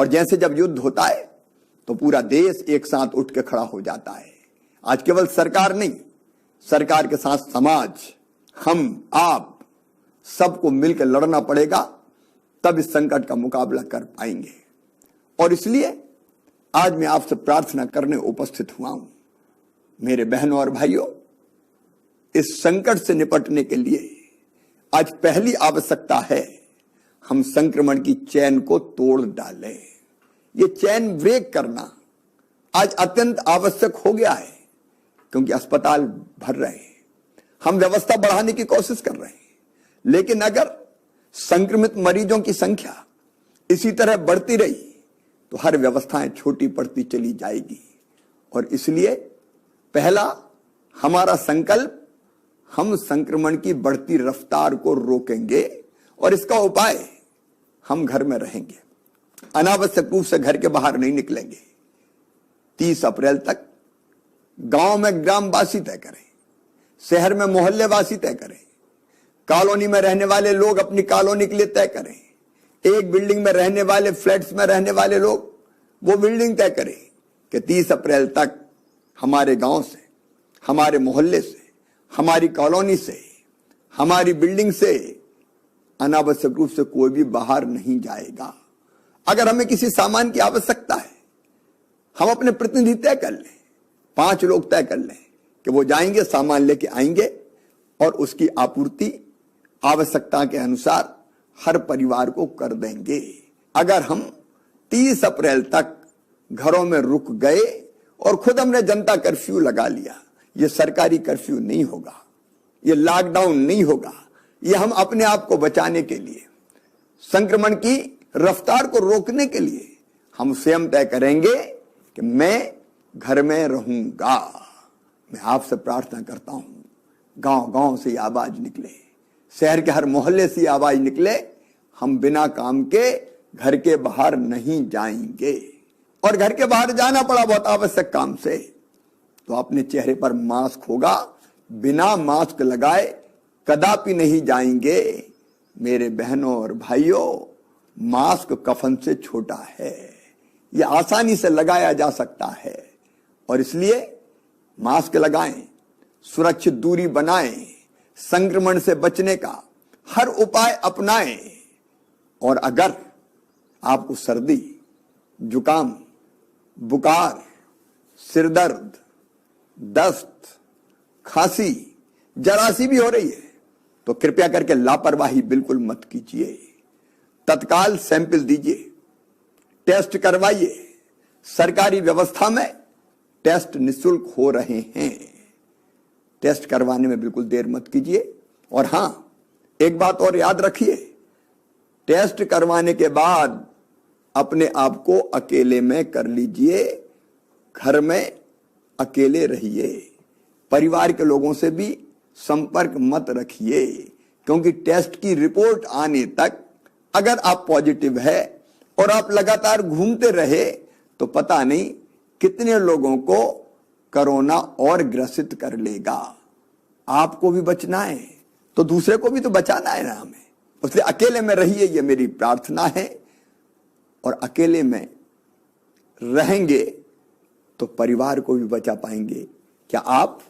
और जैसे जब युद्ध होता है तो पूरा देश एक साथ उठ के खड़ा हो जाता है। आज केवल सरकार नहीं, सरकार के साथ समाज, हम, आप सबको मिलकर लड़ना पड़ेगा, तब इस संकट का मुकाबला कर पाएंगे। और इसलिए आज मैं आपसे प्रार्थना करने उपस्थित हुआ हूं। मेरे बहनों और भाइयों, इस संकट से निपटने के लिए आज पहली आवश्यकता है हम संक्रमण की चेन को तोड़ डालें। ये चेन ब्रेक करना आज अत्यंत आवश्यक हो गया है, क्योंकि अस्पताल भर रहे हैं, हम व्यवस्था बढ़ाने की कोशिश कर रहे हैं, लेकिन अगर संक्रमित मरीजों की संख्या इसी तरह बढ़ती रही तो हर व्यवस्थाएं छोटी पड़ती चली जाएगी। और इसलिए पहला हमारा संकल्प, हम संक्रमण की बढ़ती रफ्तार को रोकेंगे और इसका उपाय, हम घर में रहेंगे, अनावश्यक रूप से घर के बाहर नहीं निकलेंगे। 30 अप्रैल तक गांव में ग्रामवासी तय करें, शहर में मोहल्लेवासी तय करें, कॉलोनी में रहने वाले लोग अपनी कॉलोनी के लिए तय करें, एक बिल्डिंग में रहने वाले, फ्लैट्स में रहने वाले लोग वो बिल्डिंग तय करें कि 30 अप्रैल तक हमारे गांव से, हमारे मोहल्ले से, हमारी कॉलोनी से, हमारी बिल्डिंग से अनावश्यक रूप से कोई भी बाहर नहीं जाएगा। अगर हमें किसी सामान की आवश्यकता है, हम अपने प्रतिनिधि तय कर लें, 5 लोग तय कर लें कि वो जाएंगे, सामान लेके आएंगे और उसकी आपूर्ति आवश्यकता के अनुसार हर परिवार को कर देंगे। अगर हम 30 अप्रैल तक घरों में रुक गए और खुद हमने जनता कर्फ्यू लगा लिया, ये सरकारी कर्फ्यू नहीं होगा, ये लॉकडाउन नहीं होगा, ये हम अपने आप को बचाने के लिए, संक्रमण की रफ्तार को रोकने के लिए हम स्वयं तय करेंगे कि मैं घर में रहूंगा। मैं आपसे प्रार्थना करता हूं, गांव गांव से ये आवाज निकले, शहर के हर मोहल्ले से आवाज निकले, हम बिना काम के घर के बाहर नहीं जाएंगे। और घर के बाहर जाना पड़ा बहुत आवश्यक काम से, तो अपने चेहरे पर मास्क होगा, बिना मास्क लगाए कदापि नहीं जाएंगे। मेरे बहनों और भाइयों, मास्क कफन से छोटा है, यह आसानी से लगाया जा सकता है, और इसलिए मास्क लगाएं, सुरक्षित दूरी बनाएं, संक्रमण से बचने का हर उपाय अपनाएं। और अगर आपको सर्दी, जुकाम, बुखार, सिरदर्द, दस्त, खांसी जरा सी भी हो रही है तो कृपया करके लापरवाही बिल्कुल मत कीजिए। तत्काल सैंपल दीजिए, टेस्ट करवाइए। सरकारी व्यवस्था में टेस्ट निःशुल्क हो रहे हैं, टेस्ट करवाने में बिल्कुल देर मत कीजिए। और हां, एक बात और याद रखिए, टेस्ट करवाने के बाद अपने आप को अकेले में कर लीजिए, घर में अकेले रहिए, परिवार के लोगों से भी संपर्क मत रखिए, क्योंकि टेस्ट की रिपोर्ट आने तक अगर आप पॉजिटिव है और आप लगातार घूमते रहे तो पता नहीं कितने लोगों को कोरोना और ग्रसित कर लेगा। आपको भी बचना है तो दूसरे को भी तो बचाना है ना हमें, इसलिए अकेले में रहिए, ये मेरी प्रार्थना है। और अकेले में रहेंगे तो परिवार को भी बचा पाएंगे। क्या आप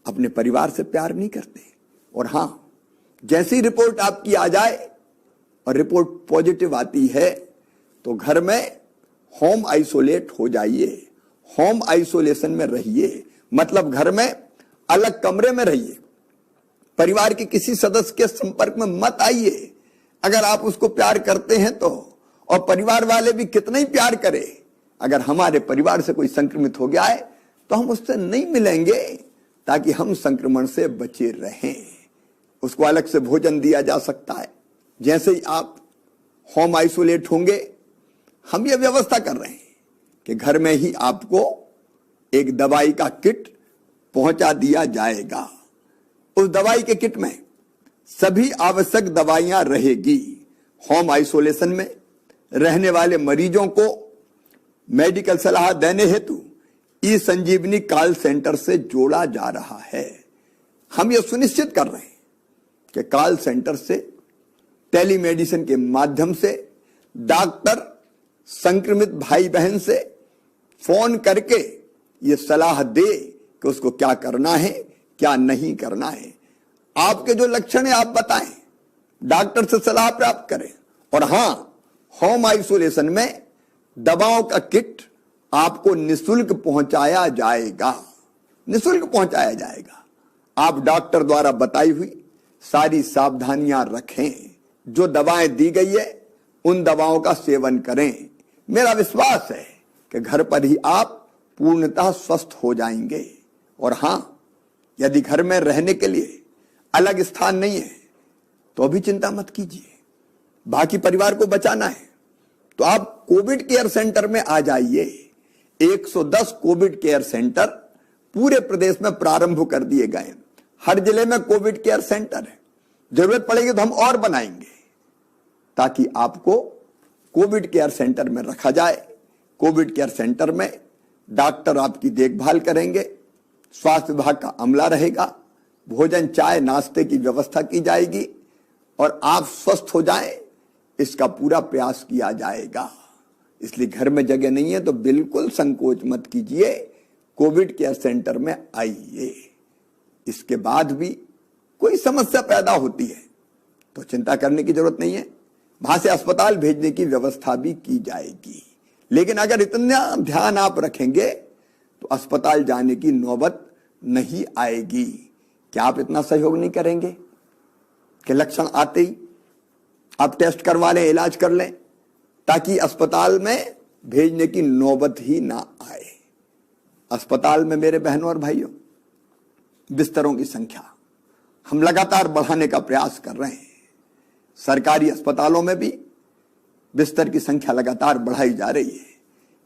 अपने परिवार से प्यार नहीं करते? और हां, जैसी रिपोर्ट आपकी आ जाए और रिपोर्ट पॉजिटिव आती है तो घर में होम आइसोलेट हो जाइए, होम आइसोलेशन में रहिए, मतलब घर में अलग कमरे में रहिए, परिवार के किसी सदस्य के संपर्क में मत आइए। अगर आप उसको प्यार करते हैं तो, और परिवार वाले भी कितना ही प्यार करें, अगर हमारे परिवार से कोई संक्रमित हो गया है तो हम उससे नहीं मिलेंगे ताकि हम संक्रमण से बचे रहें। उसको अलग से भोजन दिया जा सकता है। जैसे ही आप होम आइसोलेट होंगे, हम ये व्यवस्था कर रहे हैं कि घर में ही आपको एक दवाई का किट पहुंचा दिया जाएगा। उस दवाई के किट में सभी आवश्यक दवाइयां रहेगी। होम आइसोलेशन में रहने वाले मरीजों को मेडिकल सलाह देने हेतु ई संजीवनी कॉल सेंटर से जोड़ा जा रहा है। हम यह सुनिश्चित कर रहे हैं कि कॉल सेंटर से टेलीमेडिसिन के माध्यम से डॉक्टर संक्रमित भाई बहन से फोन करके ये सलाह दे कि उसको क्या करना है, क्या नहीं करना है। आपके जो लक्षण है आप बताएं, डॉक्टर से सलाह प्राप्त करें। और हां, होम आइसोलेशन में दवाओं का किट आपको निःशुल्क पहुंचाया जाएगा, निःशुल्क पहुंचाया जाएगा। आप डॉक्टर द्वारा बताई हुई सारी सावधानियां रखें, जो दवाएं दी गई है उन दवाओं का सेवन करें। मेरा विश्वास है कि घर पर ही आप पूर्णतः स्वस्थ हो जाएंगे। और हां, यदि घर में रहने के लिए अलग स्थान नहीं है तो अभी चिंता मत कीजिए, बाकी परिवार को बचाना है तो आप कोविड केयर सेंटर में आ जाइए। 110 कोविड केयर सेंटर पूरे प्रदेश में प्रारंभ कर दिए गए। हर जिले में कोविड केयर सेंटर है, जरूरत पड़ेगी तो हम और बनाएंगे ताकि आपको कोविड केयर सेंटर में रखा जाए। कोविड केयर सेंटर में डॉक्टर आपकी देखभाल करेंगे, स्वास्थ्य विभाग का अमला रहेगा, भोजन चाय नाश्ते की व्यवस्था की जाएगी और आप स्वस्थ हो जाएं, इसका पूरा प्रयास किया जाएगा। इसलिए घर में जगह नहीं है तो बिल्कुल संकोच मत कीजिए, कोविड केयर सेंटर में आइए। इसके बाद भी कोई समस्या पैदा होती है तो चिंता करने की जरूरत नहीं है, वहां से अस्पताल भेजने की व्यवस्था भी की जाएगी। लेकिन अगर इतना ध्यान आप रखेंगे तो अस्पताल जाने की नौबत नहीं आएगी। क्या आप इतना सहयोग नहीं करेंगे कि लक्षण आते ही आप टेस्ट करवा लें, इलाज कर लें, ताकि अस्पताल में भेजने की नौबत ही ना आए। अस्पताल में मेरे बहनों और भाइयों, बिस्तरों की संख्या हम लगातार बढ़ाने का प्रयास कर रहे हैं। सरकारी अस्पतालों में भी बिस्तर की संख्या लगातार बढ़ाई जा रही है।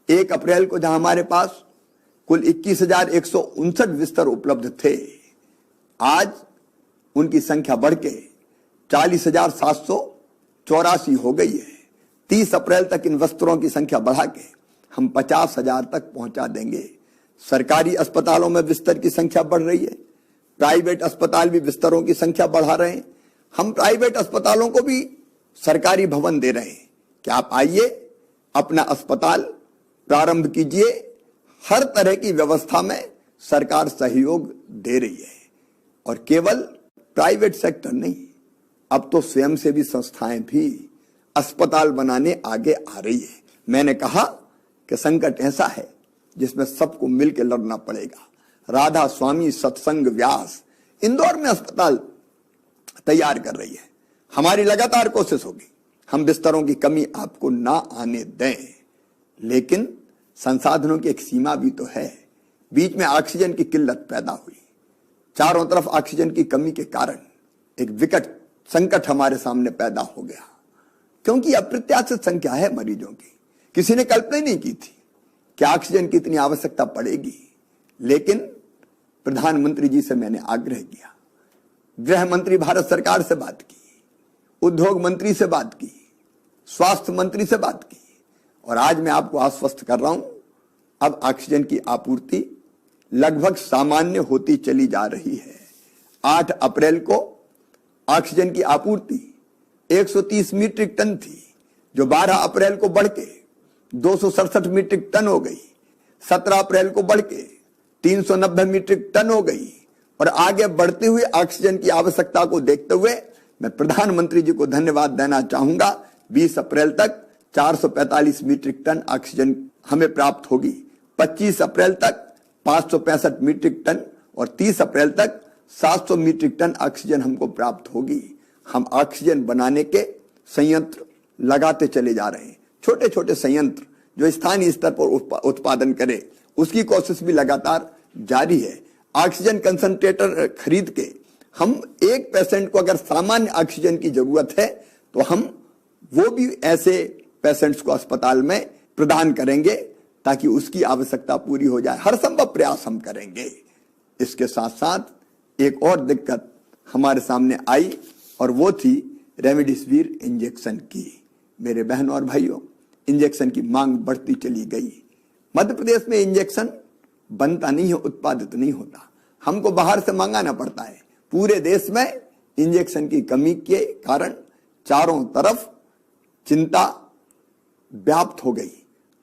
1 अप्रैल को जहां हमारे पास कुल 21,159 बिस्तर उपलब्ध थे, आज उनकी संख्या बढ़ के 40,784 हो गई है। 30 अप्रैल तक इन बिस्तरों की संख्या बढ़ा के हम 50,000 तक पहुंचा देंगे। सरकारी अस्पतालों में बिस्तर की संख्या बढ़ रही है, प्राइवेट अस्पताल भी बिस्तरों की संख्या बढ़ा रहे हैं। हम प्राइवेट अस्पतालों को भी सरकारी भवन दे रहे हैं कि आप आइए, अपना अस्पताल प्रारंभ कीजिए। हर तरह की व्यवस्था में सरकार सहयोग दे रही है। और केवल प्राइवेट सेक्टर नहीं, अब तो स्वयंसेवी संस्थाएं भी अस्पताल बनाने आगे आ रही है। मैंने कहा कि संकट ऐसा है जिसमें सबको मिलकर लड़ना पड़ेगा। राधा स्वामी सत्संग व्यास इंदौर में अस्पताल तैयार कर रही है। हमारी लगातार कोशिश होगी हम बिस्तरों की कमी आपको ना आने दें, लेकिन संसाधनों की एक सीमा भी तो है। बीच में ऑक्सीजन की किल्लत पैदा हुई, चारों तरफ ऑक्सीजन की कमी के कारण एक विकट संकट हमारे सामने पैदा हो गया, क्योंकि अप्रत्याशित संख्या है मरीजों की। किसी ने कल्पना नहीं की थी कि ऑक्सीजन की इतनी आवश्यकता पड़ेगी। लेकिन प्रधानमंत्री जी से मैंने आग्रह किया, गृह मंत्री भारत सरकार से बात की, उद्योग मंत्री से बात की, स्वास्थ्य मंत्री से बात की, और आज मैं आपको आश्वस्त कर रहा हूं, अब ऑक्सीजन की आपूर्ति लगभग सामान्य होती चली जा रही है। 8 अप्रैल को ऑक्सीजन की आपूर्ति 130 मीट्रिक टन थी, जो 12 अप्रैल को बढ़ के 267 मीट्रिक टन हो गई। 17 अप्रैल को बढ़ के 390 मीट्रिक टन हो गई। और आगे बढ़ते हुए ऑक्सीजन की आवश्यकता को देखते हुए मैं प्रधानमंत्री जी को धन्यवाद देना चाहूंगा। 20 अप्रैल तक 445 मीट्रिक टन ऑक्सीजन हमें प्राप्त होगी, 25 अप्रैल तक 565 मीट्रिक टन और 30 अप्रैल तक 700 मीट्रिक टन ऑक्सीजन हमको प्राप्त होगी। हम ऑक्सीजन बनाने के संयंत्र लगाते चले जा रहे हैं। छोटे छोटे संयंत्र जो स्थानीय स्तर पर उत्पादन करे, उसकी कोशिश भी लगातार जारी है। ऑक्सीजन कंसंट्रेटर खरीद के हम एक पेशेंट को अगर सामान्य ऑक्सीजन की जरूरत है तो हम वो भी ऐसे पेशेंट्स को अस्पताल में प्रदान करेंगे ताकि उसकी आवश्यकता पूरी हो जाए। हर संभव प्रयास हम करेंगे। इसके साथ साथ एक और दिक्कत हमारे सामने आई और वो थी रेमडेसिविर इंजेक्शन की। मेरे बहनों और भाइयों, इंजेक्शन की मांग बढ़ती चली गई। मध्य प्रदेश में इंजेक्शन बनता नहीं है, उत्पादित नहीं होता, हमको बाहर से मंगाना पड़ता है। पूरे देश में इंजेक्शन की कमी के कारण चारों तरफ चिंता व्याप्त हो गई।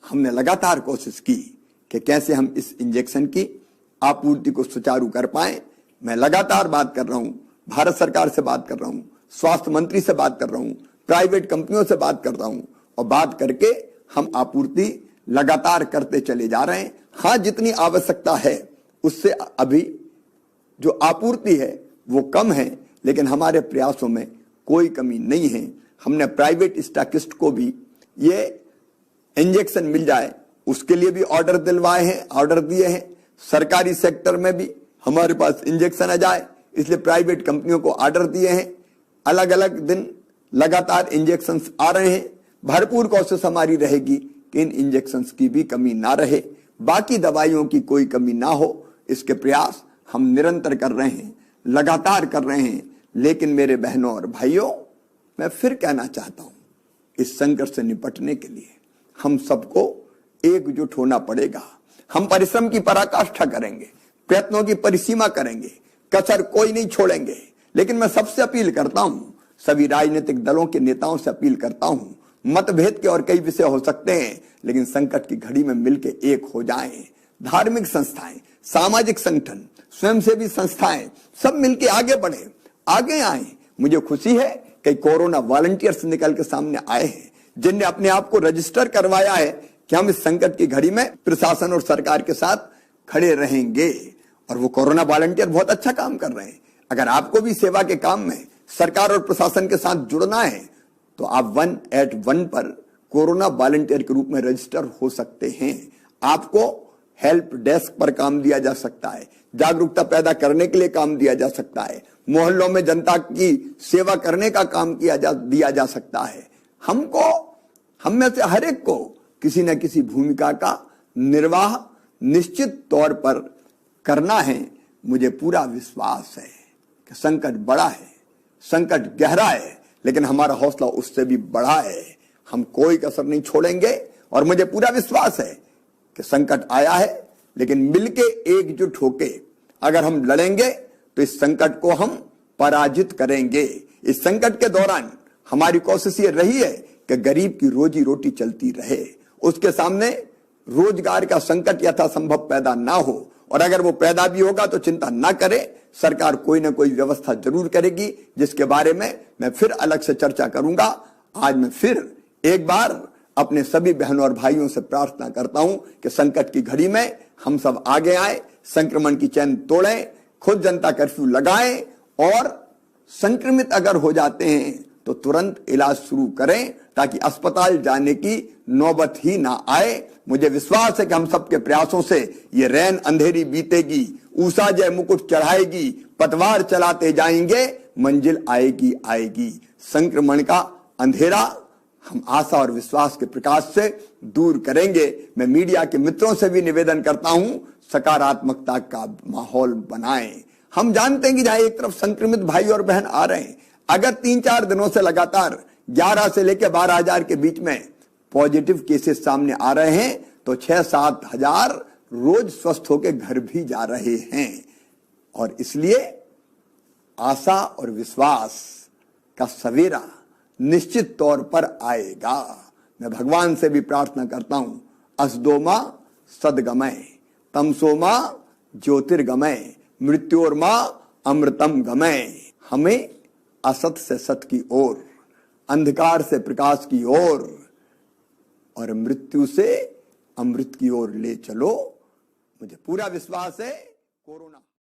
हमने लगातार कोशिश की कि कैसे हम इस इंजेक्शन की आपूर्ति को सुचारू कर पाए। मैं लगातार बात कर रहा हूं, भारत सरकार से बात कर रहा हूं, स्वास्थ्य मंत्री से बात कर रहा हूं, प्राइवेट कंपनियों से बात कर रहा हूं, और बात करके हम आपूर्ति लगातार करते चले जा रहे हैं। हाँ, जितनी आवश्यकता है उससे अभी जो आपूर्ति है वो कम है, लेकिन हमारे प्रयासों में कोई कमी नहीं है। हमने प्राइवेट स्टॉकिस्ट को भी ये इंजेक्शन मिल जाए उसके लिए भी ऑर्डर दिलवाए हैं, ऑर्डर दिए हैं। सरकारी सेक्टर में भी हमारे पास इंजेक्शन आ जाए इसलिए प्राइवेट कंपनियों को ऑर्डर दिए हैं। अलग अलग दिन लगातार इंजेक्शन आ रहे हैं। भरपूर कोशिश हमारी रहेगी कि इन इंजेक्शन की भी कमी ना रहे, बाकी दवाइयों की कोई कमी ना हो। इसके प्रयास हम निरंतर कर रहे हैं, लगातार कर रहे हैं। लेकिन मेरे बहनों और भाइयों, मैं फिर कहना चाहता हूं, इस संकट से निपटने के लिए हम सबको एकजुट होना पड़ेगा। हम परिश्रम की पराकाष्ठा करेंगे, प्रयत्नों की परिसीमा करेंगे, कसर कोई नहीं छोड़ेंगे। लेकिन मैं सबसे अपील करता हूं, सभी राजनीतिक दलों के नेताओं से अपील करता हूं, मतभेद के और कई विषय हो सकते हैं, लेकिन संकट की घड़ी में मिलकर एक हो जाएं। धार्मिक संस्थाएं, सामाजिक संगठन, स्वयंसेवी संस्थाएं सब मिलकर आगे बढ़े, आगे आए। मुझे खुशी है कि कोरोना वॉलंटियर्स निकल के सामने आए हैं, जिनने अपने आप को रजिस्टर करवाया है कि हम इस संकट की घड़ी में प्रशासन और सरकार के साथ खड़े रहेंगे। और वो कोरोना वॉलंटियर बहुत अच्छा काम कर रहे हैं। अगर आपको भी सेवा के काम में सरकार और प्रशासन के साथ जुड़ना है तो आप 181 पर कोरोना वॉलंटियर के रूप में रजिस्टर हो सकते हैं। आपको हेल्प डेस्क पर काम दिया जा सकता है, जागरूकता पैदा करने के लिए काम दिया जा सकता है, मोहल्लों में जनता की सेवा करने का काम दिया जा सकता है। हम में से हर एक को किसी न किसी भूमिका का निर्वाह निश्चित तौर पर करना है। मुझे पूरा विश्वास है कि संकट बड़ा है, संकट गहरा है, लेकिन हमारा हौसला उससे भी बड़ा है। हम कोई कसर नहीं छोड़ेंगे और मुझे पूरा विश्वास है कि संकट आया है, लेकिन मिलके एकजुट होके अगर हम लड़ेंगे तो इस संकट को हम पराजित करेंगे। इस संकट के दौरान हमारी कोशिश ये रही है कि गरीब की रोजी रोटी चलती रहे, उसके सामने रोजगार का संकट यथासंभव पैदा ना हो, और अगर वो पैदा भी होगा तो चिंता ना करे, सरकार कोई ना कोई व्यवस्था जरूर करेगी, जिसके बारे में मैं फिर अलग से चर्चा करूंगा। आज मैं फिर एक बार अपने सभी बहनों और भाइयों से प्रार्थना करता हूं कि संकट की घड़ी में हम सब आगे आए, संक्रमण की चैन तोड़ें, खुद जनता कर्फ्यू लगाएं, और संक्रमित अगर हो जाते हैं तो तुरंत इलाज शुरू करें ताकि अस्पताल जाने की नौबत ही ना आए। मुझे विश्वास है कि हम सबके प्रयासों से ये रैन अंधेरी बीतेगी, उषा जय मुकुट चढ़ाएगी, पतवार चलाते जाएंगे, मंजिल आएगी आएगी। संक्रमण का अंधेरा हम आशा और विश्वास के प्रकाश से दूर करेंगे। मैं मीडिया के मित्रों से भी निवेदन करता हूं, सकारात्मकता का माहौल बनाएं। हम जानते हैं कि जहां एक तरफ संक्रमित भाई और बहन आ रहे हैं, अगर 3-4 दिनों से लगातार 11 से लेकर 12,000 के बीच में पॉजिटिव केसेस सामने आ रहे हैं तो 6-7 हजार रोज स्वस्थ होकर घर भी जा रहे हैं। और इसलिए आशा और विश्वास का सवेरा निश्चित तौर पर आएगा। मैं भगवान से भी प्रार्थना करता हूं, असदोमा सदगमय, तमसोमा ज्योतिर्गमय, मृत्योर्मा अमृतम गमय। हमें असत से सत की ओर, अंधकार से प्रकाश की ओर और मृत्यु से अमृत की ओर ले चलो। मुझे पूरा विश्वास है कोरोना